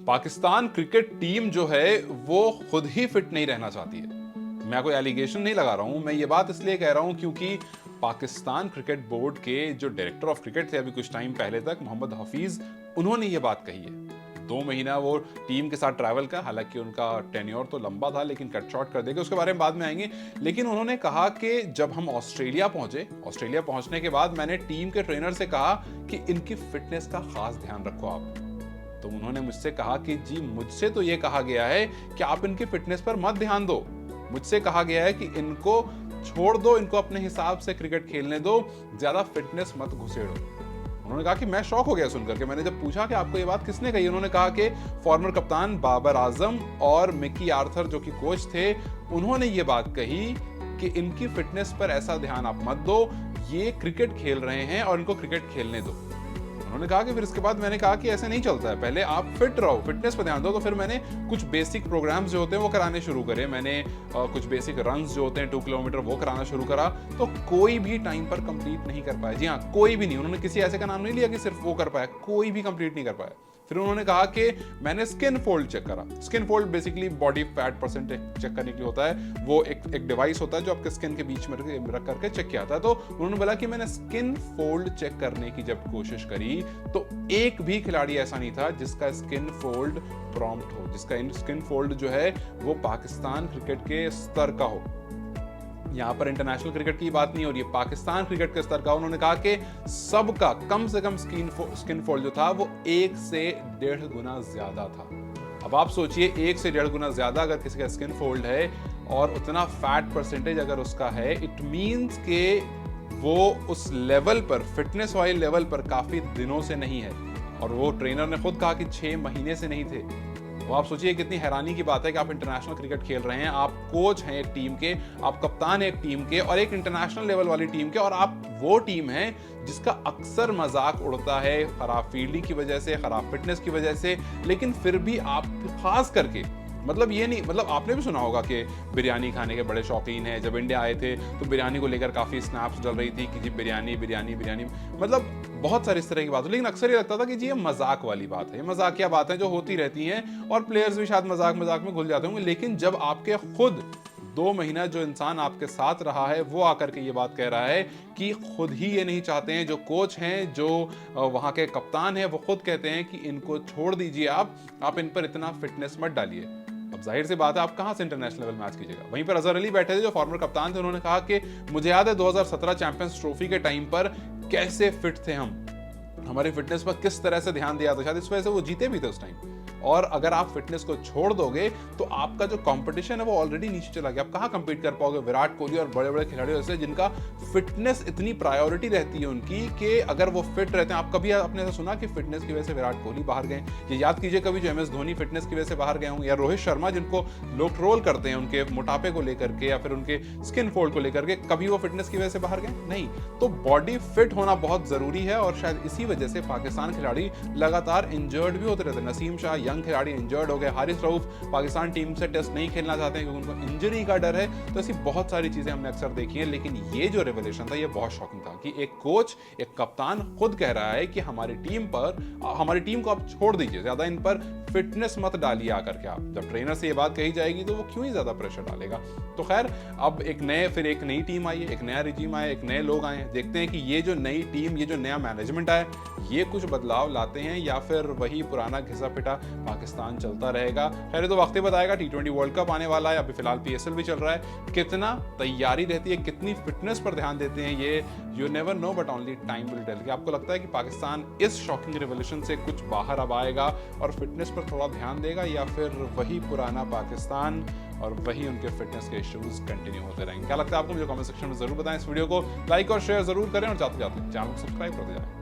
Pakistan cricket team जो है वो खुद ही फिट नहीं रहना चाहती है। मैं कोई एलिगेशन नहीं लगा रहा हूं, मैं ये बात इसलिए कह रहा हूं क्योंकि पाकिस्तान क्रिकेट बोर्ड के जो डायरेक्टर ऑफ क्रिकेट थे अभी कुछ टाइम पहले तक, मोहम्मद हफीज, उन्होंने ये बात कही है। 2 महीना वो टीम के साथ ट्रैवल का, हालांकि उनका टेन्योर तो लंबा था लेकिन कट शॉर्ट कर देंगे, उसके बारे में बाद में आएंगे। लेकिन उन्होंने कहा कि जब हम ऑस्ट्रेलिया पहुंचने के बाद मैंने टीम के ट्रेनर से कहा कि इनकी फिटनेस का खास ध्यान रखो आप। तो उन्होंने मुझसे कहा कि जी मुझसे तो ये कहा गया है कि आप इनकी फिटनेस पर मत ध्यान दो, मुझसे कहा गया है कि इनको छोड़ दो, इनको अपने हिसाब से क्रिकेट खेलने दो, ज्यादा फिटनेस मत घुसेड़ो। उन्होंने कहा कि मैं शॉक हो गया सुनकर के। मैंने जब पूछा कि आपको ये बात किसने कही, उन्होंने कहा कि फॉर्मर कप्तान बाबर आजम और मिकी आर्थर जो कि कोच थे, उन्होंने ये बात कही कि इनकी फिटनेस पर ऐसा ध्यान आप मत दो, ये क्रिकेट खेल रहे हैं और इनको क्रिकेट खेलने दो। उन्होंने कहा कि फिर इसके बाद मैंने कहा कि ऐसे नहीं चलता है, पहले आप फिट रहो, फिटनेस पर ध्यान दो। तो फिर मैंने कुछ बेसिक प्रोग्राम्स जो होते हैं वो कराने शुरू करे, मैंने कुछ बेसिक रन्स जो होते हैं 2 किलोमीटर वो कराना शुरू करा। तो कोई भी टाइम पर कंप्लीट नहीं कर पाया। जी हाँ, कोई भी नहीं। उन्होंने किसी ऐसे का नाम नहीं लिया कि सिर्फ वो कर पाया, कोई भी कंप्लीट नहीं कर पाया। फिर उन्होंने कहा कि मैंने स्किन फोल्ड चेक करा। Skin fold basically body fat percentage check करने के लिए होता है, वो एक डिवाइस होता है जो आपके स्किन के बीच में रख करके चेक किया था। तो उन्होंने बोला कि मैंने स्किन फोल्ड चेक करने की जब कोशिश करी तो एक भी खिलाड़ी ऐसा नहीं था जिसका स्किन फोल्ड प्रॉम्प्ट हो, जिसका स्किन फोल्ड जो है वो पाकिस्तान क्रिकेट के स्तर का हो। यहां पर इंटरनेशनल क्रिकेट की बात नहीं हो रही है, पाकिस्तान क्रिकेट के स्तर का। उन्होंने कहा कि सबका कम से कम स्किन फोल्ड जो था वो 1 से 1.5 गुना ज्यादा था। अब आप सोचिए 1 से 1.5 गुना ज्यादा अगर किसी का स्किन फोल्ड है और उतना फैट परसेंटेज अगर उसका है, इट मींस के वो उस लेवल पर, फिटनेस वाले लेवल पर काफी दिनों से नहीं है। और वो ट्रेनर ने खुद कहा कि 6 महीने से नहीं थे। तो आप सोचिए कितनी हैरानी की बात है कि आप इंटरनेशनल क्रिकेट खेल रहे हैं, आप कोच हैं एक टीम के, आप कप्तान हैं एक टीम के और एक इंटरनेशनल लेवल वाली टीम के, और आप वो टीम है जिसका अक्सर मजाक उड़ता है खराब फील्डिंग की वजह से, खराब फिटनेस की वजह से। लेकिन फिर भी आप खास करके, मतलब ये नहीं, मतलब आपने भी सुना होगा कि बिरयानी खाने के बड़े शौकीन हैं। जब इंडिया आए थे तो बिरयानी को लेकर काफ़ी स्नैप्स चल रही थी कि जी बिरयानी बिरयानी बिरयानी, मतलब बहुत सारी इस तरह की बात। लेकिन अक्सर ये लगता था कि जी ये मजाक वाली बात है, ये मजाकिया बातें जो होती रहती हैं और प्लेयर्स भी शायद मजाक में घुल जाते होंगे। लेकिन जब आपके खुद 2 महीना जो इंसान आपके साथ रहा है वो आकर के ये बात कह रहा है कि खुद ही ये नहीं चाहते हैं, जो कोच हैं, जो वहाँ के कप्तान हैं, वो खुद कहते हैं कि इनको छोड़ दीजिए, आप इन पर इतना फिटनेस मत डालिए। अब जाहिर सी बात है आप कहाँ से इंटरनेशनल लेवल मैच कीजिएगा। वहीं पर अजहर अली बैठे थे जो फॉर्मर कप्तान थे, उन्होंने कहा कि मुझे याद है 2017 चैंपियंस ट्रॉफी के टाइम पर कैसे फिट थे हम, हमारी फिटनेस पर किस तरह से ध्यान दिया था, शायद इस वजह से वो जीते भी थे उस टाइम। और अगर आप फिटनेस को छोड़ दोगे तो आपका जो कंपटीशन है वो ऑलरेडी नीचे चला गया। आप कहाँ कंपीट कर पाओगे विराट कोहली और बड़े बड़े खिलाड़ियों ऐसे जिनका फिटनेस इतनी प्रायोरिटी रहती है उनकी कि अगर वो फिट रहते हैं। आप कभी आपने ऐसा सुना कि फिटनेस की वजह से विराट कोहली बाहर गए? ये याद कीजिए कभी जो MS धोनी फिटनेस की वजह से बाहर गए होंगे, या रोहित शर्मा जिनको लोग ट्रोल करते हैं उनके मोटापे को लेकर के या फिर उनके स्किन फोल्ड को लेकर के, कभी वो फिटनेस की वजह से बाहर गए? नहीं। तो बॉडी फिट होना बहुत जरूरी है और शायद इसी वजह से पाकिस्तान खिलाड़ी लगातार इंजर्ड भी होते रहते हैं। नसीम शाह यंग खिलाड़ी इंजर्ड हो गए, हारिस रऊफ पाकिस्तान टीम से टेस्ट नहीं खेलना चाहते हैं क्योंकि उनको इंजरी का डर है। तो ऐसी बहुत सारी चीजें हमने अक्सर देखी हैं। लेकिन ये जो रेवोल्यूशन था ये बहुत शॉकिंग था कि एक कोच, एक कप्तान खुद कह रहा है कि हमारी टीम को आप छोड़ दीजिए, ज्यादा इन पर फिटनेस मत डालिए आकर के। आप जब ट्रेनर से ये बात कही जाएगी तो वो क्यों ही ज्यादा प्रेशर डालेगा। तो खैर अब एक नई टीम आई है, एक नया रिजीम आया, एक नए लोग आए। देखते हैं कि ये जो नई टीम, ये जो नया मैनेजमेंट आया, ये कुछ बदलाव लाते हैं या फिर वही पुराना घिसा पिटा पाकिस्तान चलता रहेगा। खैर तो वक्त ही बताएगा। T20 वर्ल्ड कप आने वाला है, अभी फिलहाल PSL भी चल रहा है। कितना तैयारी रहती है, कितनी फिटनेस पर ध्यान देते हैं, ये you never know but only time will tell. कि आपको लगता है कि पाकिस्तान इस शॉकिंग रिवोल्यूशन से कुछ बाहर अब आएगा और फिटनेस पर थोड़ा ध्यान देगा, या फिर वही पुराना पाकिस्तान और वही उनके फिटनेस के इश्यूज कंटिन्यू होते रहेंगे? क्या लगता है आपको? मुझे कमेंट सेक्शन में जरूर बताएं। इस वीडियो को लाइक और शेयर जरूर करें और जाते जाते चैनल को सब्सक्राइब करते जाएं।